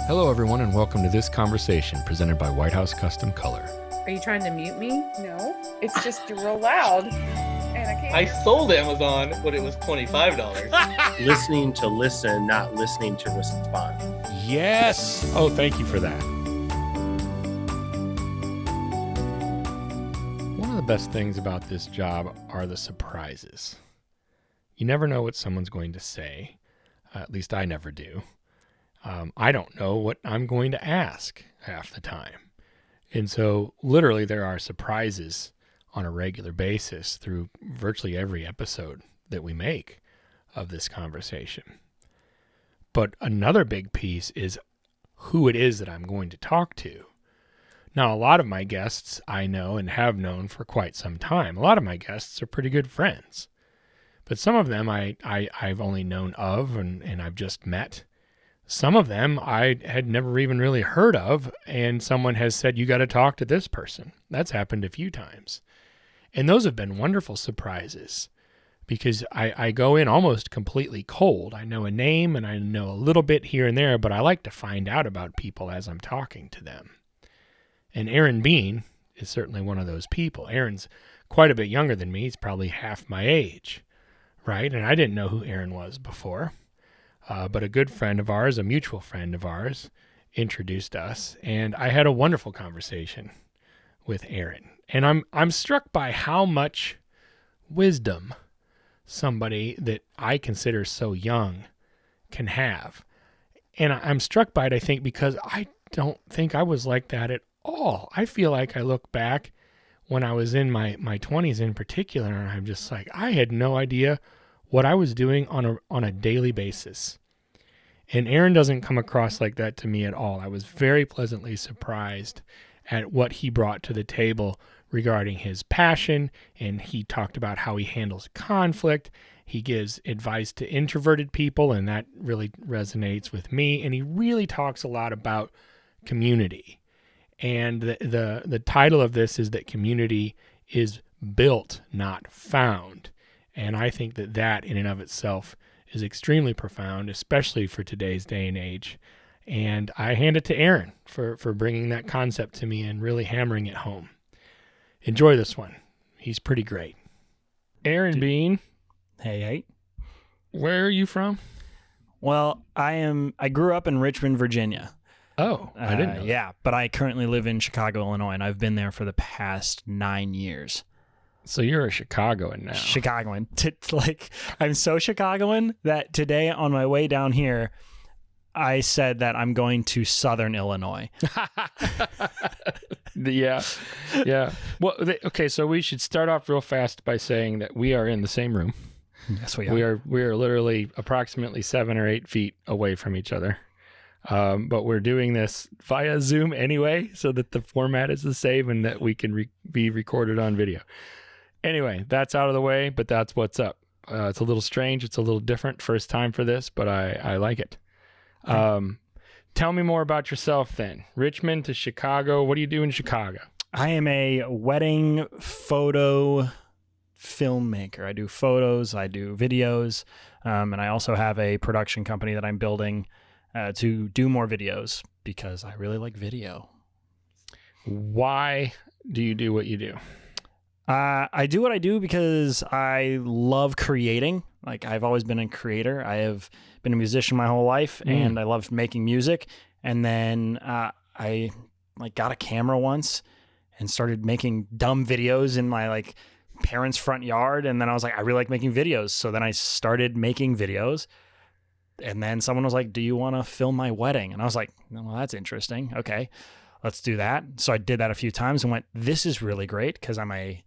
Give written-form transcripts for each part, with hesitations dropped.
Hello, everyone, and welcome to this conversation presented by White House Custom Color. Are you trying to mute me? No, it's just real loud, and I can't. I sold Amazon, but it was $25. Listening to listen, not listening to respond. Yes! Oh, thank you for that. One of the best things about this job are the surprises. You never know what someone's going to say. At least I never do. I don't know what I'm going to ask half the time. And so literally there are surprises on a regular basis through virtually every episode that we make of this conversation. But another big piece is who it is that I'm going to talk to. Now, a lot of my guests I know and have known for quite some time. A lot of my guests are pretty good friends. But some of them I've only known of and I've just met. Some of them I had never even really heard of, and someone has said, you got to talk to this person. That's happened a few times. And those have been wonderful surprises because I go in almost completely cold. I know a name and I know a little bit here and there, but I like to find out about people as I'm talking to them. And Aaron Bean is certainly one of those people. Aaron's quite a bit younger than me. He's probably half my age, right? And I didn't know who Aaron was before. But a good friend of ours, a mutual friend of ours, introduced us, and I had a wonderful conversation with Aaron. And I'm struck by how much wisdom somebody that I consider so young can have. And I'm struck by it, I think, because I don't think I was like that at all. I feel like I look back when I was in my 20s in particular, and I'm just like, I had no idea what I was doing on a daily basis. And Aaron doesn't come across like that to me at all. I was very pleasantly surprised at what he brought to the table regarding his passion, and he talked about how he handles conflict. He gives advice to introverted people, and that really resonates with me. And he really talks a lot about community. And the title of this is that community is built, not found. And I think that in and of itself is extremely profound, especially for today's day and age. And I hand it to Aaron for bringing that concept to me and really hammering it home. Enjoy this one. He's pretty great. Aaron Bean. Hey. Where are you from? Well, I grew up in Richmond, Virginia. Oh, I didn't know. Yeah, but I currently live in Chicago, Illinois, and I've been there for the past 9 years. So you're a Chicagoan now. Chicagoan. I'm so Chicagoan that today on my way down here, I said that I'm going to Southern Illinois. Yeah. Well, okay, so we should start off real fast by saying that we are in the same room. Yes, we are. We are literally approximately 7 or 8 feet away from each other. But we're doing this via Zoom anyway, so that the format is the same and that we can be recorded on video. Anyway, that's out of the way, but that's what's up. It's a little strange. It's a little different. First time for this, but I like it. Tell me more about yourself then. Richmond to Chicago. What do you do in Chicago? I am a wedding photo filmmaker. I do photos, I do videos, and I also have a production company that I'm building to do more videos because I really like video. Why do you do what you do? I do what I do because I love creating. Like, I've always been a creator. I have been a musician my whole life, and I love making music. And then I got a camera once and started making dumb videos in my parents' front yard. And then I was like, I really like making videos. So then I started making videos. And then someone was like, do you want to film my wedding? And I was like, well, that's interesting. Okay, let's do that. So I did that a few times and went, this is really great because I'm a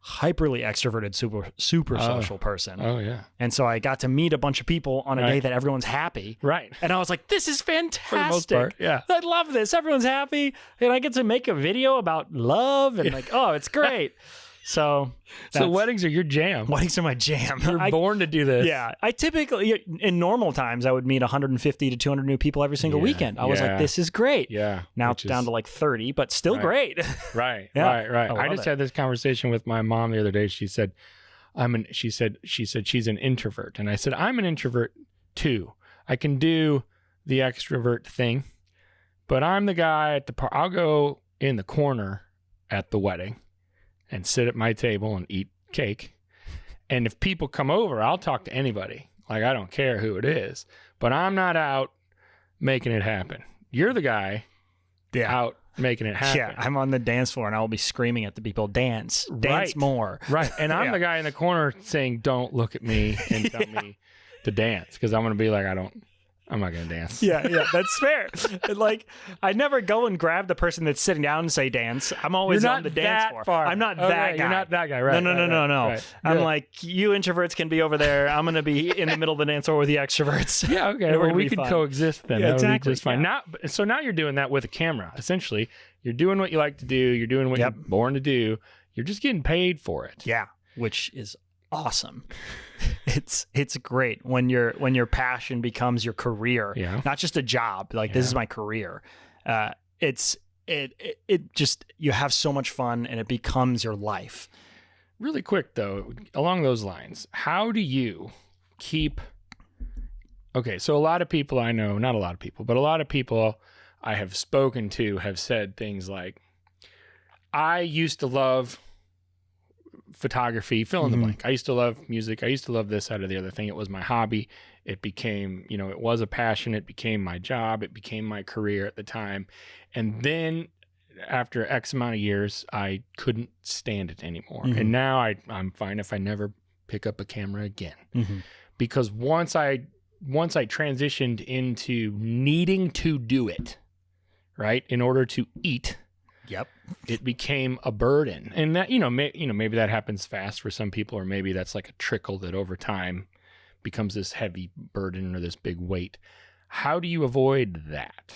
hyperly extroverted, super social person. Oh, yeah. And so I got to meet a bunch of people on a day that everyone's happy. Right. And I was like, this is fantastic. For the most part, yeah. I love this. Everyone's happy. And I get to make a video about love and it's great. So weddings are your jam. Weddings are my jam. You're born to do this. Yeah. I typically, in normal times, I would meet 150 to 200 new people every single weekend. I was like, this is great. Yeah. Now it's down to 30, but still great. Right. Yeah. Right. I just had this conversation with my mom the other day. She said, she said she's an introvert. And I said, I'm an introvert too. I can do the extrovert thing. But I'm the guy at the I'll go in the corner at the wedding and sit at my table and eat cake. And if people come over, I'll talk to anybody. Like, I don't care who it is. But I'm not out making it happen. You're the guy out making it happen. Yeah, I'm on the dance floor and I'll be screaming at the people, dance more. Right. And I'm the guy in the corner saying, don't look at me and tell me to dance, because I'm going to be like, I'm not going to dance. Yeah, that's fair. Like, I never go and grab the person that's sitting down and say dance. I'm always on the dance floor. Far. I'm not that guy. You're not that guy, right? No. Right. I'm like, you introverts can be over there. I'm going to be in the middle of the dance floor with the extroverts. Yeah, okay. Well, we could coexist then. Yeah, that would exactly. be just fine. Yeah. Now you're doing that with a camera. Essentially, you're doing what you like to do. You're doing what you're born to do. You're just getting paid for it. Yeah, which is awesome. It's great when your passion becomes your career, not just a job. Like, this is my career. It just, you have so much fun and it becomes your life. Really quick though, along those lines, how do you keep? Okay, so a lot of people I know, not a lot of people, but a lot of people I have spoken to have said things like, I used to love photography, fill in the blank. I used to love music. I used to love this, that, or the other thing. It was my hobby. It became, it was a passion. It became my job. It became my career at the time. And then after X amount of years, I couldn't stand it anymore. And now I'm fine if I never pick up a camera again. Because once I transitioned into needing to do it, right, in order to eat, it became a burden. And that, maybe that happens fast for some people, or maybe that's like a trickle that over time becomes this heavy burden or this big weight. How do you avoid that?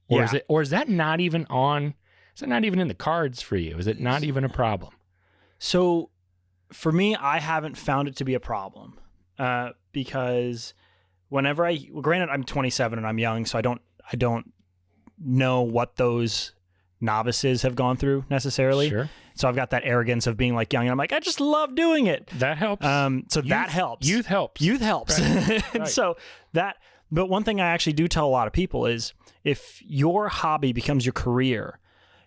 Or is that not even in the cards for you? Is it not even a problem? So for me, I haven't found it to be a problem, because whenever granted, I'm 27 and I'm young, so I don't know what those novices have gone through necessarily. Sure. So I've got that arrogance of being like young, and I'm like, I just love doing it. That helps. That helps. Youth helps. Right. And Right. so but one thing I actually do tell a lot of people is, if your hobby becomes your career,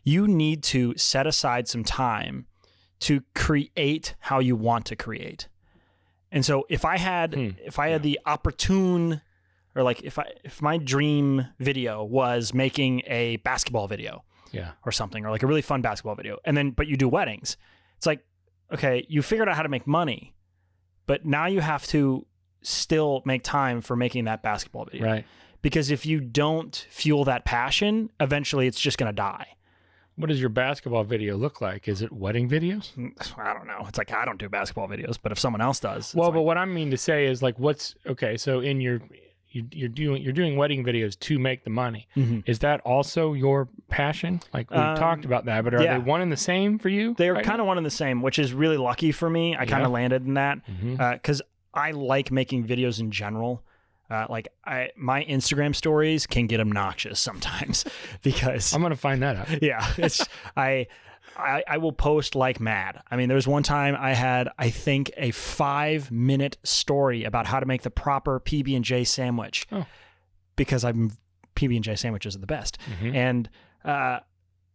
you need to set aside some time to create how you want to create. And so if I had the opportune, or like if my dream video was making a basketball video, or something, or like a really fun basketball video, but you do weddings, it's like, okay, you figured out how to make money, but now you have to still make time for making that basketball video. Right. Because if you don't fuel that passion, eventually it's just going to die. What does your basketball video look like? Is it wedding videos? I don't know. It's like, I don't do basketball videos, but if someone else does. Well, but what I mean to say is, like, so in you're doing wedding videos to make the money. Is that also your passion? Like, we talked about that, but are they one and the same for you? They're kind of one and the same, which is really lucky for me. I kind of landed in that because I like making videos in general. My Instagram stories can get obnoxious sometimes because I'm gonna find that out. Yeah, I will post like mad. I mean, there's one time I had, I think, a 5-minute story about how to make the proper PB&J sandwich, because PB&J sandwiches are the best. And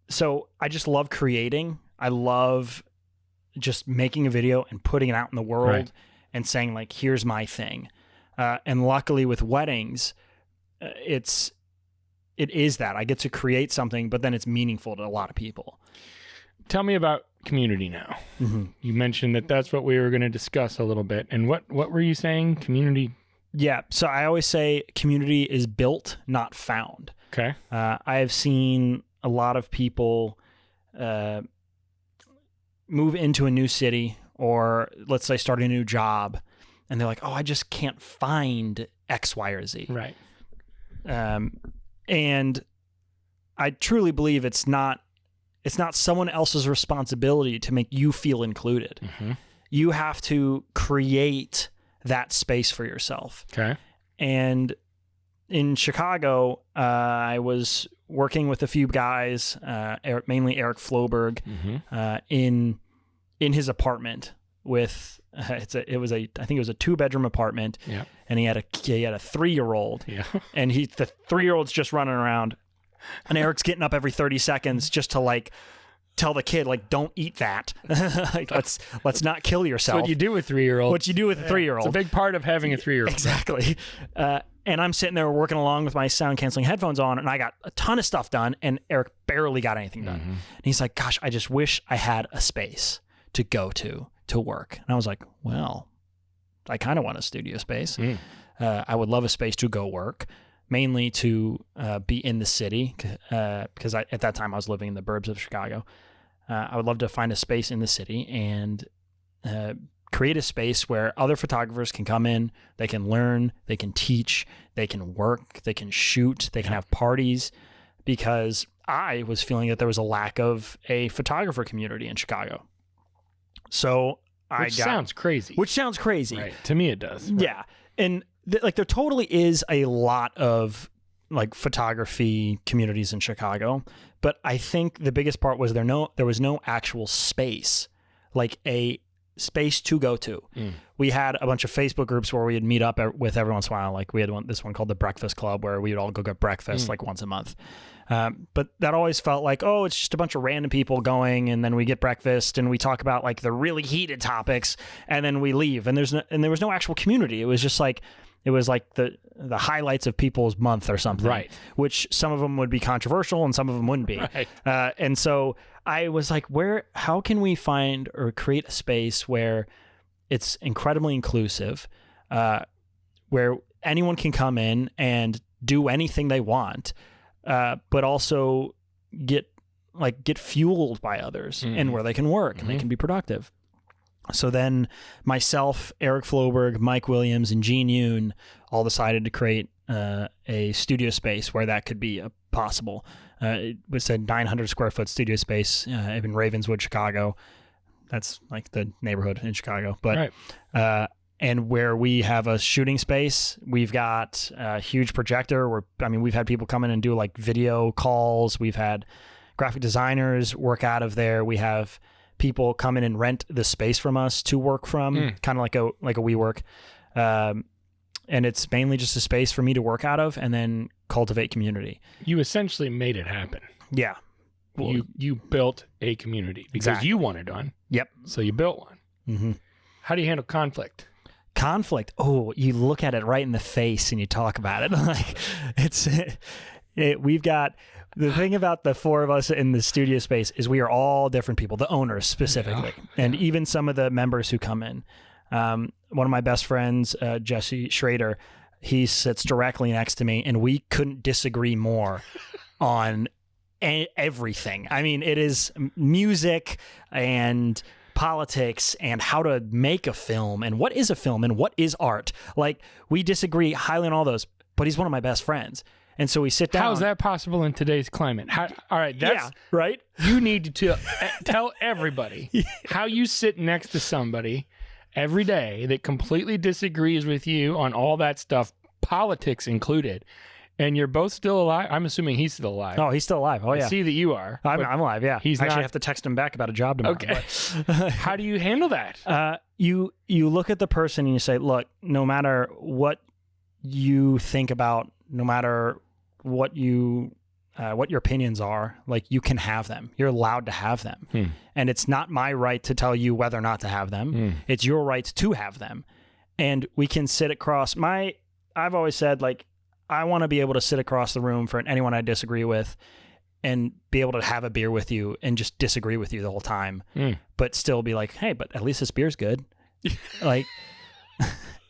so I just love creating. I love just making a video and putting it out in the world and saying, like, here's my thing. And luckily with weddings, it is that I get to create something, but then it's meaningful to a lot of people. Tell me about community now. You mentioned that's what we were going to discuss a little bit. And what were you saying? Community? Yeah. So I always say community is built, not found. Okay. I have seen a lot of people move into a new city, or let's say starting a new job, and they're like, oh, I just can't find X, Y, or Z. Right. And I truly believe it's not someone else's responsibility to make you feel included. You have to create that space for yourself. Okay. And in Chicago, I was working with a few guys, mainly Eric Floberg, in his apartment with I think it was a 2-bedroom apartment. Yeah. And he had a 3-year-old. Yeah. And the 3-year-old's just running around. And Eric's getting up every 30 seconds just to like tell the kid, like, don't eat that. Like, let's not kill yourself. That's what you do with 3-year-olds. What you do with a 3-year-old. It's a big part of having a 3-year-old. Exactly. And I'm sitting there working along with my sound canceling headphones on, and I got a ton of stuff done, and Eric barely got anything done. And he's like, gosh, I just wish I had a space to go to work. And I was like, well, I kind of want a studio space. I would love a space to go work, mainly to be in the city, because at that time I was living in the burbs of Chicago. I would love to find a space in the city and create a space where other photographers can come in, they can learn, they can teach, they can work, they can shoot, they can have parties, because I was feeling that there was a lack of a photographer community in Chicago. So Which sounds crazy. Right. To me, it does. Right. Yeah. And there totally is a lot of like photography communities in Chicago, but I think the biggest part was there was no actual space, like a space to go to. We had a bunch of Facebook groups where we'd meet up with every once in a while. Like we had this one called the Breakfast Club, where we would all go get breakfast like once a month. But that always felt like, oh, it's just a bunch of random people going, and then we get breakfast and we talk about like the really heated topics, and then we leave. And there was no actual community. It was just like, it was like the highlights of people's month or something, right? Which some of them would be controversial and some of them wouldn't be. Right. And so I was like, how can we find or create a space where it's incredibly inclusive, where anyone can come in and do anything they want, but also get fueled by others and where they can work and they can be productive. So then myself, Eric Floberg, Mike Williams, and Gene Yoon all decided to create a studio space where that could be possible. It was a 900 square foot studio space in Ravenswood, Chicago. That's like the neighborhood in Chicago. But and where we have a shooting space, we've got a huge projector we've had people come in and do like video calls. We've had graphic designers work out of there. We have people come in and rent the space from us to work from, kind of like a WeWork. And it's mainly just a space for me to work out of and then cultivate community. You essentially made it happen. Yeah. Well, you built a community because you wanted one. Yep. So you built one. Mm-hmm. How do you handle conflict? Oh, you look at it right in the face and you talk about it. Like we've got the thing about the four of us in the studio space is we are all different people, the owners specifically, and even some of the members who come in. One of my best friends, Jesse Schrader, he sits directly next to me, and we couldn't disagree more on everything. I mean, it is music and politics and how to make a film and what is a film and what is art. Like, we disagree highly on all those, but he's one of my best friends. And so we sit down. How is that possible in today's climate? All right, that's right. You need to tell everybody how you sit next to somebody every day that completely disagrees with you on all that stuff, politics included, and you're both still alive. I'm assuming he's still alive. Oh, he's still alive. Oh, yeah. I see that you are. I'm alive, yeah. He's actually not... have to text him back about a job tomorrow. Okay. How do you handle that? You look at the person and you say, look, no matter what you think about, no matter what your opinions are, like, you can have them. You're allowed to have them. And it's not my right to tell you whether or not to have them. It's your right to have them. And we can sit across I've always said, like, I want to be able to sit across the room for anyone I disagree with and be able to have a beer with you and just disagree with you the whole time, but still be like, hey, but at least this beer's good. Like,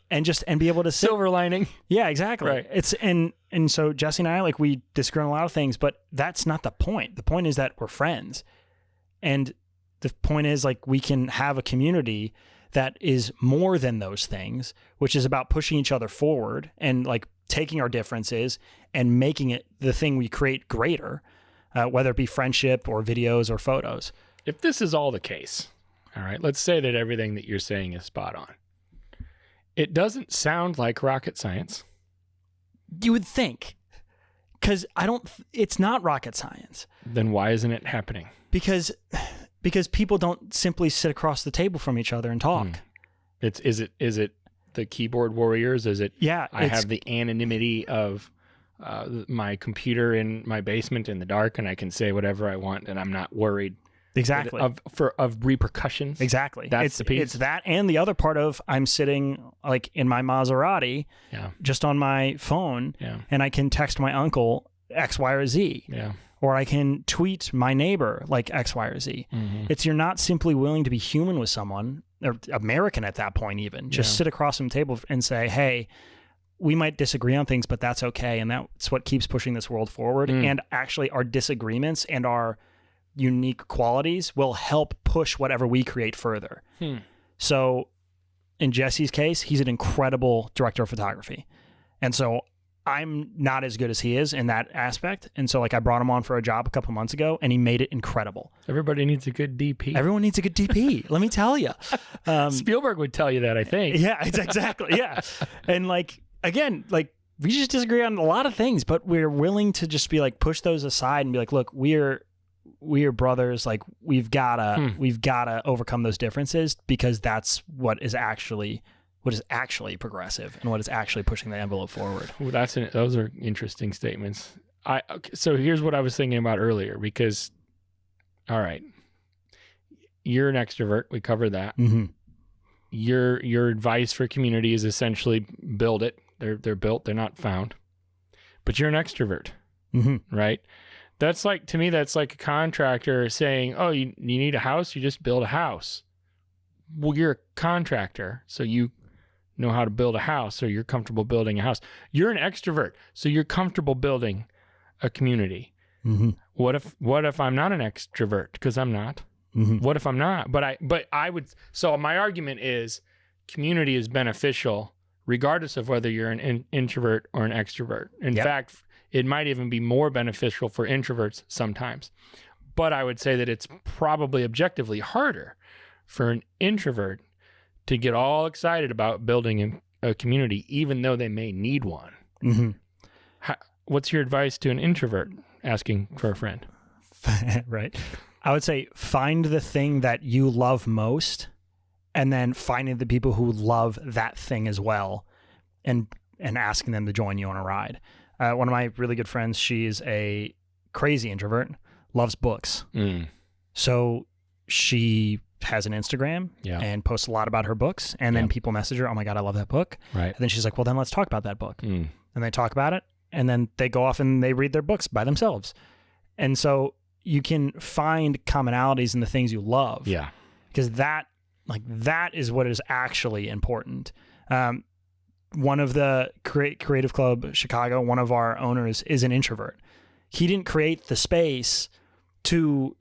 and be able to sit. Silver lining. Yeah, exactly. Right. It's and so Jesse and I, like, we disagree on a lot of things, but that's not the point. The point is that we're friends. And the point is, like, we can have a community that is more than those things, which is about pushing each other forward and, like, taking our differences and making it the thing we create greater, whether it be friendship or videos or photos. If this is all the case, all right, let's say that everything that you're saying is spot on. It doesn't sound like rocket science. You would think, because it's not rocket science. Then why isn't it happening? Because people don't simply sit across the table from each other and talk. Is it the keyboard warriors? Is it? Yeah. I have the anonymity of my computer in my basement in the dark, and I can say whatever I want, and I'm not worried Exactly. of repercussions. Exactly. That's the piece. It's that, and the other part of I'm sitting like in my Maserati, Yeah. just on my phone, Yeah. and I can text my uncle X, Y, or Z. Yeah. Or I can tweet my neighbor like X, Y, or Z. Mhm. It's you're not simply willing to be human with someone, or American at that point even. Just Yeah. sit across from the table and say, hey, we might disagree on things, but that's okay. And that's what keeps pushing this world forward. And actually our disagreements and our unique qualities will help push whatever we create further. So in Jesse's case, he's an incredible director of photography. And so I'm not as good as he is in that aspect. And so like I brought him on for a job a couple months ago and he made it incredible. Everybody needs a good DP. Everyone needs a good DP. Let me tell you. Spielberg would tell you that, I think. Yeah, it's exactly. Yeah. And like, again, like we just disagree on a lot of things, but we're willing to just be like, push those aside and be like, look, we are brothers. Like we've gotta overcome those differences because that's what is actually progressive and what is actually pushing the envelope forward. Well, those are interesting statements. So here's what I was thinking about earlier, because, all right, you're an extrovert. We covered that. Mm-hmm. Your advice for community is essentially build it. They're built. They're not found. But you're an extrovert, right? That's like, to me, that's like a contractor saying, oh, you need a house? You just build a house. Well, you're a contractor, so you know how to build a house, so you're comfortable building a house. You're an extrovert, so you're comfortable building a community. Mm-hmm. What if I'm not an extrovert? Because I'm not. Mm-hmm. What if I'm not? But I would. So my argument is community is beneficial regardless of whether you're an introvert or an extrovert. In fact, it might even be more beneficial for introverts sometimes. But I would say that it's probably objectively harder for an introvert to get all excited about building a community, even though they may need one. Mm-hmm. What's your advice to an introvert asking for a friend? Right. I would say find the thing that you love most and then finding the people who love that thing as well and asking them to join you on a ride. One of my really good friends, she's a crazy introvert, loves books. So she has an Instagram and posts a lot about her books. And then people message her, oh my God, I love that book. Right. And then she's like, well, then let's talk about that book. And they talk about it. And then they go off and they read their books by themselves. And so you can find commonalities in the things you love. Yeah. Because that is what is actually important. One of the Creative Club Chicago, one of our owners is an introvert. He didn't create the space to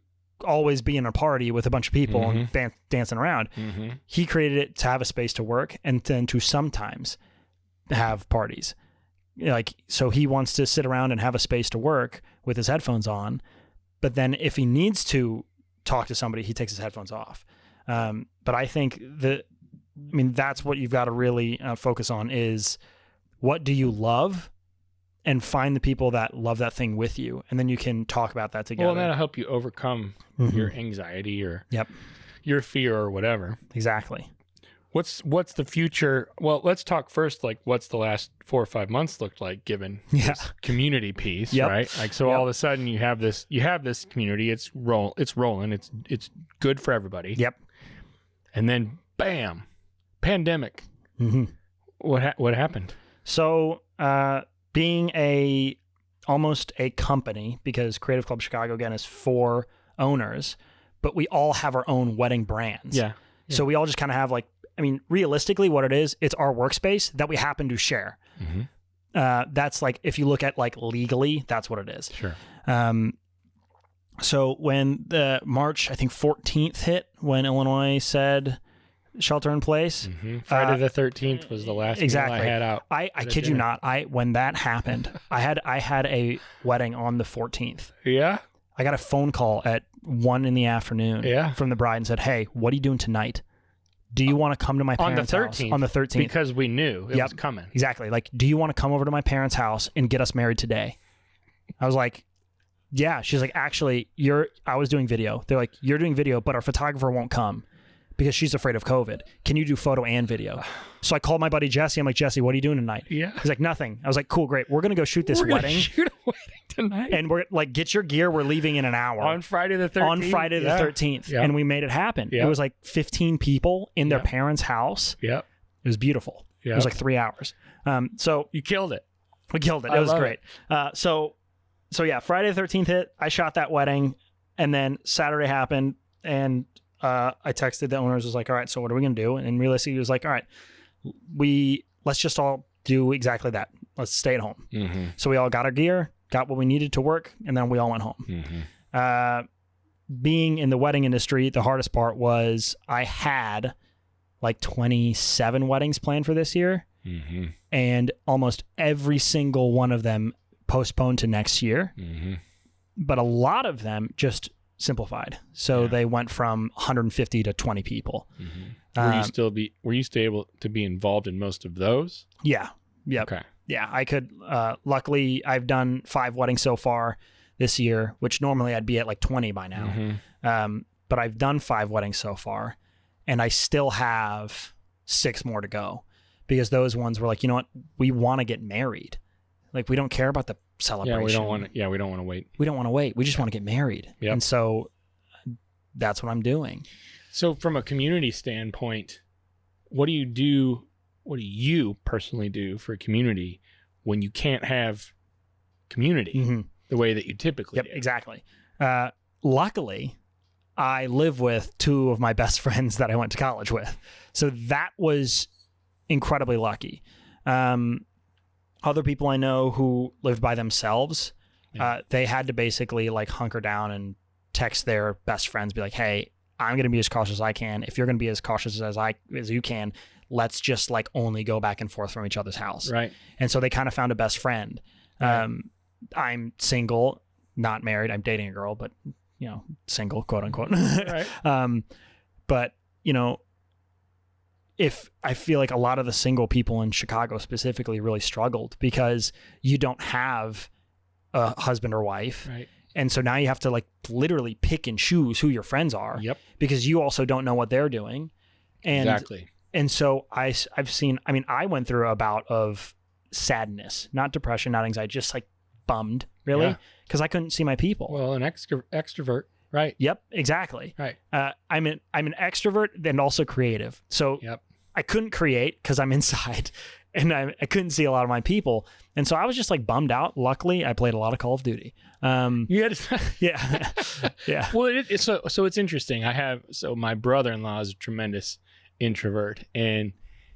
always be in a party with a bunch of people and dancing around. He created it to have a space to work and then to sometimes have parties. Like, so he wants to sit around and have a space to work with his headphones on. But then if he needs to talk to somebody, he takes his headphones off. But I think that's what you've got to really focus on is what do you love and find the people that love that thing with you. And then you can talk about that together. Well, that'll help you overcome your anxiety or your fear or whatever. Exactly. What's the future? Well, let's talk first, like what's the last 4 or 5 months looked like given this community piece, right? Like, so all of a sudden you have this community, it's rolling, it's good for everybody. Yep. And then bam, pandemic. What happened? So, being almost a company, because Creative Club Chicago again is 4 owners, but we all have our own wedding brands. Yeah. So we all just kind of have realistically what it is, it's our workspace that we happen to share. That's like, if you look at like legally, that's what it is. Sure. So when the March, I think 14th hit, when Illinois said shelter in place. Friday the 13th was the last meal I had out. I kid you not. When that happened, I had a wedding on the 14th. Yeah. I got a phone call at 1 p.m. from the bride and said, hey, what are you doing tonight? Do you want to come to my parents' house on the 13th? Because we knew it was coming. Exactly. Like, do you want to come over to my parents' house and get us married today? I was like, yeah. She's like, actually, I was doing video. They're like, you're doing video, but our photographer won't come. because she's afraid of COVID. Can you do photo and video? So I called my buddy Jesse. I'm like, Jesse, what are you doing tonight? Yeah. He's like, nothing. I was like, cool, great. We're going to go shoot this We're gonna wedding. shoot a wedding tonight. And we're like, get your gear. We're leaving in an hour. On Friday the 13th. On Friday the 13th. Yeah. And we made it happen. Yeah. It was like 15 people in their Yeah. parents' house. Yep. It was beautiful. Yeah. It was like 3 hours. So You killed it. we killed it. I It was love great. So yeah, Friday the 13th hit. I shot that wedding. And then Saturday happened. And I texted the owners, was like, all right, so what are we going to do? And realistically, he was like, all right, let's just all do exactly that. Let's stay at home. Mm-hmm. So we all got our gear, got what we needed to work, and then we all went home. Mm-hmm. Being in the wedding industry, the hardest part was I had like 27 weddings planned for this year, Mm-hmm. and almost every single one of them postponed to next year. Mm-hmm. But a lot of them just simplified. So Yeah. they went from 150 to 20 people. Mm-hmm. Were you still able to be involved in most of those? Yeah. Yep. Okay. Yeah, I could. Luckily, I've done 5 weddings so far this year, which normally I'd be at like 20 by now. Mm-hmm. But I've done 5 weddings so far, and I still have 6 more to go, because those ones were like, you know what, we want to get married. Like, we don't care about the celebration. Yeah, we don't want to. Yeah, we don't want to wait. We don't want to wait. We just want to get married. Yep. And so that's what I'm doing. So, from a community standpoint, what do you do? What do you personally do for a community when you can't have community Mm-hmm. the way that you typically Yep, do? exactly. Luckily, I live with 2 of my best friends that I went to college with. So that was incredibly lucky. Other people I know who lived by themselves, Yeah. they had to basically like hunker down and text their best friends, be like, hey, I'm going to be as cautious as I can. If you're going to be as cautious as you can, let's just like only go back and forth from each other's house. Right. And so they kind of found a best friend. Right. I'm single, not married. I'm dating a girl, but single, quote unquote. Right. But if I feel like a lot of the single people in Chicago specifically really struggled because you don't have a husband or wife. Right. And so now you have to like literally pick and choose who your friends are. Yep. Because you also don't know what they're doing. And Exactly. and so I've seen, I went through a bout of sadness, not depression, not anxiety, just like bummed, really, Yeah. because I couldn't see my people. Well, an extrovert. Right. Yep, exactly. Right. I'm an extrovert and also creative. So Yep. I couldn't create because I'm inside, and I couldn't see a lot of my people. And so I was just like bummed out. Luckily, I played a lot of Call of Duty. You had to, Yeah. Yeah. Well, so it's interesting. My brother-in-law is a tremendous introvert, and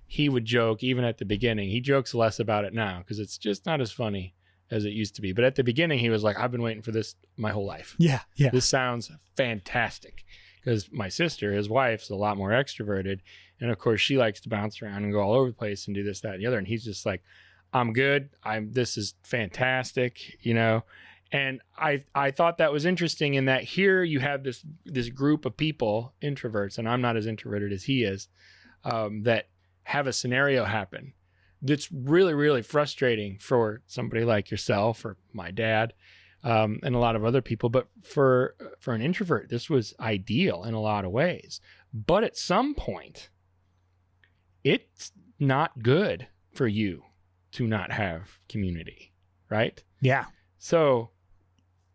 he would joke even at the beginning. He jokes less about it now because it's just not as funny as it used to be. But at the beginning, he was like, "I've been waiting for this my whole life. Yeah. Yeah. This sounds fantastic." Because my sister, his wife's a lot more extroverted, and of course she likes to bounce around and go all over the place and do this, that, and the other. And he's just like, "I'm good. This is fantastic," And I thought that was interesting in that here you have this group of people, introverts, and I'm not as introverted as he is, that have a scenario happen that's really, really frustrating for somebody like yourself or my dad, and a lot of other people. But for an introvert, this was ideal in a lot of ways. But at some point, it's not good for you to not have community, right? Yeah. So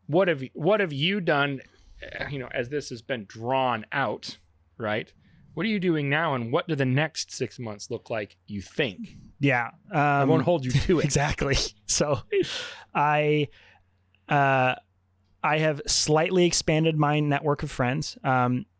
what have you done, as this has been drawn out, right? What are you doing now, and what do the next 6 months look like, you think? Yeah. I won't hold you to it. Exactly. So I have slightly expanded my network of friends.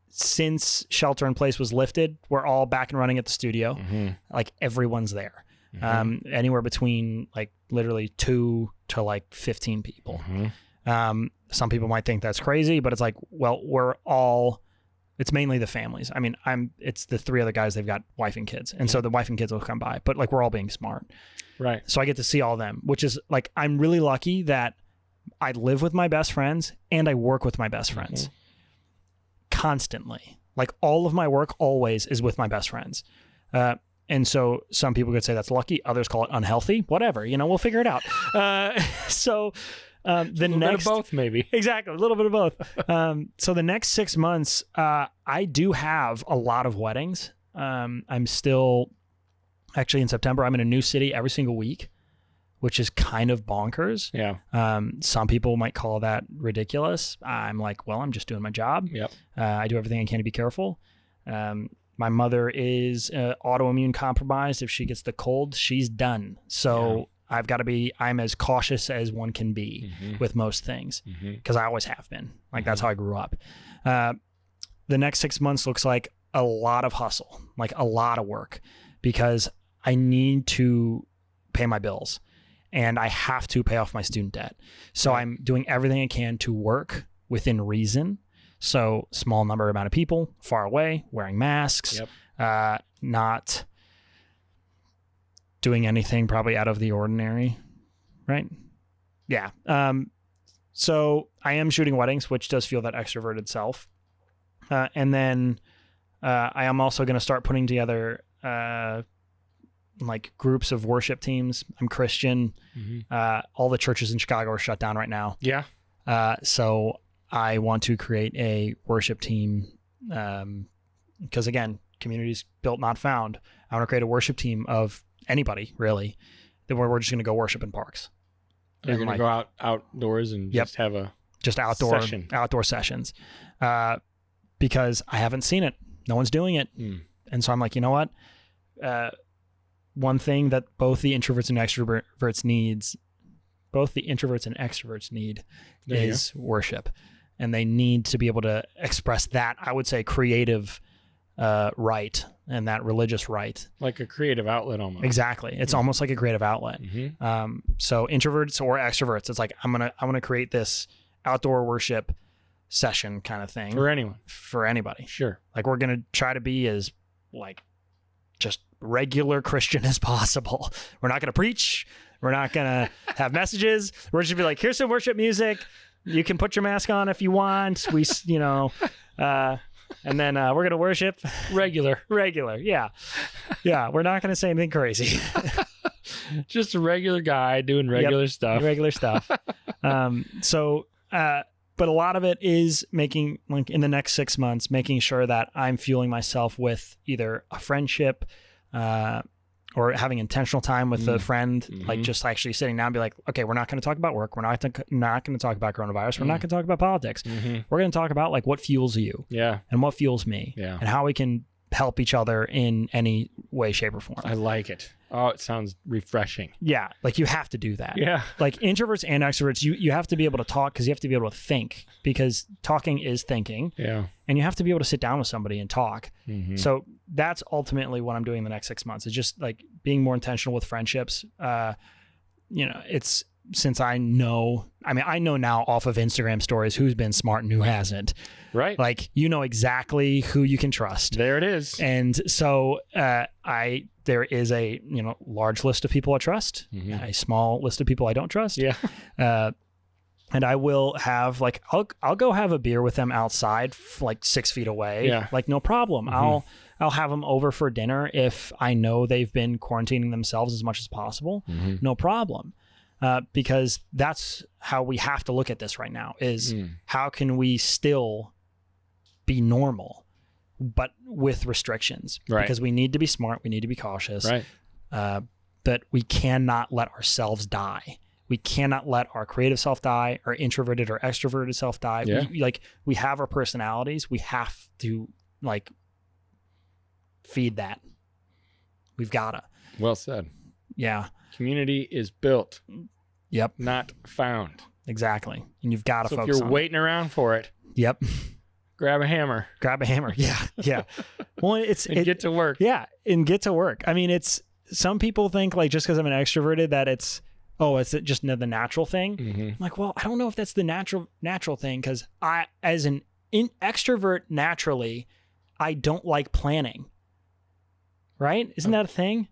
Since shelter in place was lifted, we're all back and running at the studio. Mm-hmm. Like everyone's there. Mhm. Anywhere between like literally 2 to like 15 people. Mm-hmm. Some people might think that's crazy, but it's like, well, it's mainly the families. It's the 3 other guys, they've got wife and kids. And so the wife and kids will come by, but like, we're all being smart. Right. So I get to see all of them, which is like, I'm really lucky that I live with my best friends and I work with my best friends constantly. Like all of my work always is with my best friends. And so some people could say that's lucky. Others call it unhealthy, whatever, we'll figure it out. So The A little next bit of both, maybe. Exactly, a little bit of both. So the next 6 months, I do have a lot of weddings. I'm still actually in September. I'm in a new city every single week, which is kind of bonkers. Yeah. Some people might call that ridiculous. I'm like, well, I'm just doing my job. Yep. I do everything I can to be careful. My mother is autoimmune compromised. If she gets the cold, she's done. So I've got to be, I'm as cautious as one can be with most things because I always have been. Like, that's how I grew up. The next 6 months looks like a lot of hustle, like a lot of work, because I need to pay my bills and I have to pay off my student debt. So I'm doing everything I can to work within reason. So small amount of people, far away, wearing masks, not doing anything probably out of the ordinary, right? Yeah. So I am shooting weddings, which does feel that extroverted self. And then I am also going to start putting together like groups of worship teams. I'm Christian. All the churches in Chicago are shut down right now. Yeah. So I want to create a worship team because, again, communities built, not found. I want to create a worship team of anybody, really, that we're just going to go worship in parks. You're going to go outdoors and just have a outdoor sessions because I haven't seen it. No one's doing it. And so I'm like, you know what? One thing that both the introverts and extroverts need is worship. And they need to be able to express that, I would say, creative right and that religious right. Like a creative outlet almost. Exactly. It's almost like a creative outlet. So introverts or extroverts, it's like, I'm gonna create this outdoor worship session kind of thing. For anybody. Sure. Like, we're going to try to be as like just regular Christian as possible. We're not going to preach. We're not going to have messages. We're just going to be like, here's some worship music. You can put your mask on if you want. And then we're going to worship. Regular. Yeah. Yeah. We're not going to say anything crazy. Just a regular guy doing regular stuff. But a lot of it is making, like, in the next 6 months, making sure that I'm fueling myself with either a friendship or having intentional time with a friend, like just actually sitting down and be like, okay, we're not going to talk about work. We're not going to talk about coronavirus. We're not going to talk about politics. We're going to talk about like what fuels you and what fuels me and how we can help each other in any way, shape, or form. I like it. Oh, it sounds refreshing. Yeah. Like, you have to do that. Yeah. Like, introverts and extroverts, you have to be able to talk because you have to be able to think, because talking is thinking. Yeah. And you have to be able to sit down with somebody and talk. So that's ultimately what I'm doing in the next 6 months. It's just like being more intentional with friendships. It's, since I know now off of Instagram stories who's been smart and who hasn't. Right. Like, you know exactly who you can trust. There it is. And so there is a large list of people I trust, a small list of people I don't trust. Yeah. And I will have like, I'll go have a beer with them outside, like 6 feet away. Yeah. Like, no problem. I'll have them over for dinner if I know they've been quarantining themselves as much as possible. No problem. Because that's how we have to look at this right now is how can we still be normal, but with restrictions, because we need to be smart. We need to be cautious, right? But we cannot let ourselves die. We cannot let our creative self die, our introverted or extroverted self die. Yeah. We have our personalities. We have to like feed that. We've gotta. Well said. Yeah. Community is built. Yep. Not found. Exactly. And you've got to focus on it. If you're waiting around for it. Yep. Grab a hammer. Yeah. Yeah. Well, get to work. Yeah. And get to work. I mean, some people think like just because I'm an extroverted that it's just the natural thing. I'm like, well, I don't know if that's the natural thing, because I, as an extrovert naturally, I don't like planning. Right? Isn't that a thing?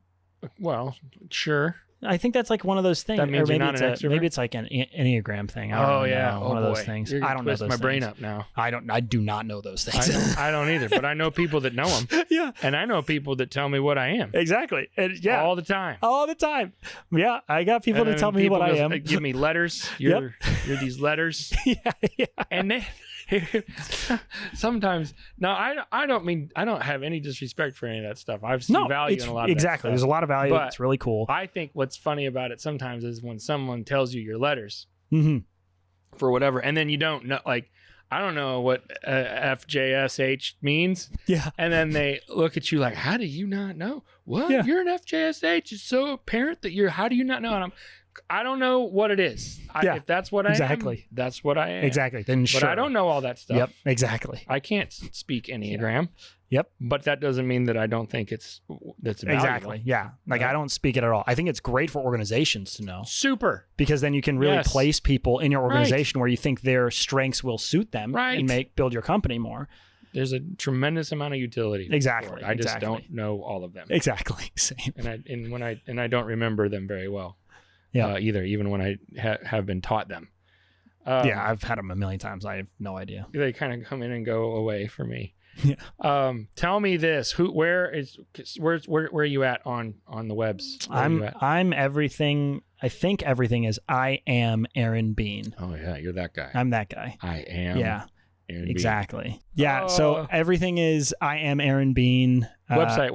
Well, sure. I think that's like one of those things. That means or you're maybe not an it's extrovert? maybe it's like an Enneagram thing. I don't know. One of those things. You're I don't know twisting those my brain things. up now. I do not know those things. I don't either, but I know people that know them. Yeah. And I know people that tell me what I am. Exactly. And yeah. All the time. All the time. Yeah. I got people And to tell then me what I people am. give me letters. You're these letters. yeah. And then sometimes, no, I don't have any disrespect for any of that stuff. I've seen value in a lot of exactly. that There's stuff. a lot of value. But It's really cool. I think what's funny about it sometimes is when someone tells you your letters Mm-hmm. for whatever, and then you don't know, like, I don't know what FJSH means. Yeah. And then they look at you like, how do you not know? What? Yeah. You're an FJSH. It's so apparent that how do you not know? And I don't know what it is. Yeah, if that's what I am, that's what I am. Exactly. Then But I don't know all that stuff. Yep. Exactly. I can't speak Enneagram. Yep. But that doesn't mean that I don't think that's valuable. Exactly. Yeah. Like I don't speak it at all. I think it's great for organizations to know Super. because then you can really Yes. place people in your organization where you think their strengths will suit them Right. and build your company more. There's a tremendous amount of utility. Exactly, for it. I just exactly. don't know all of them. Exactly. Same. And I don't remember them very well. Yeah. Either, even when I have been taught them. Yeah. I've had them a million times. I have no idea. They kind of come in and go away for me. Yeah. Tell me this: where are you at on the webs? Where are you at? I'm everything. I think everything is I am Aaron Bean. Oh yeah, you're that guy. I'm that guy. I am. Yeah. Aaron Bean. Exactly. Yeah. Oh. So everything is I am Aaron Bean. Website.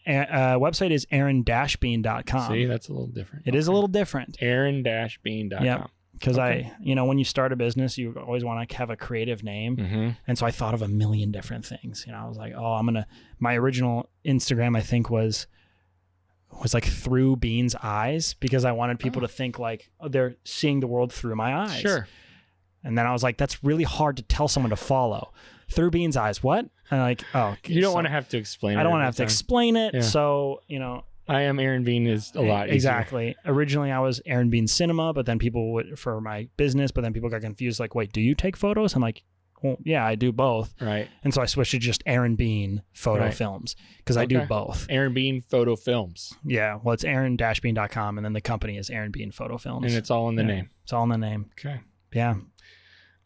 Website is aaron-bean.com. See, that's a little different. It is a little different. Aaron-bean.com. Yep. Because Okay. when you start a business, you always want to have a creative name. Mm-hmm. And so I thought of a million different things. I was like, my original Instagram, I think was like through Bean's eyes because I wanted people to think like they're seeing the world through my eyes. Sure. And then I was like, that's really hard to tell someone to follow. Through Bean's eyes, what? And like, You don't want to have to explain it. I don't want to every have to time. explain it. Yeah. So, I am Aaron Bean is a lot easier. Exactly. Originally, I was Aaron Bean Cinema, but then people would, for my business, but then people got confused. Like, wait, do you take photos? I'm like, well, yeah, I do both. Right. And so I switched to just Aaron Bean Photo Right. Films because I do Okay. both. Aaron Bean Photo Films. Yeah. Well, it's aaron-bean.com, and then the company is Aaron Bean Photo Films. And it's all in the name. It's all in the name. Okay. Yeah.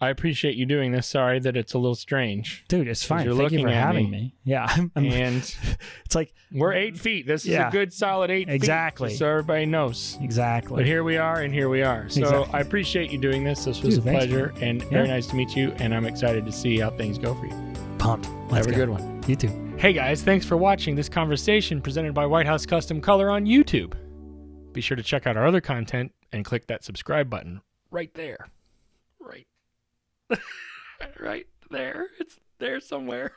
I appreciate you doing this. Sorry that it's a little strange. Dude, it's fine. you're Thank you looking for at having me. me. Yeah. And It's like, we're 8 feet. This is Yeah. a good solid 8 feet. Exactly. Just so everybody knows. exactly. But here we are, and here we are. So Exactly. I appreciate you doing this. This was Dude, a thanks, pleasure, and very nice to meet you. And I'm excited to see how things go for you. Pumped. Let's Have a go. good one. You too. Hey guys, thanks for watching this conversation presented by White House Custom Color on YouTube. Be sure to check out our other content and click that subscribe button right there. Right. Right there. It's there somewhere.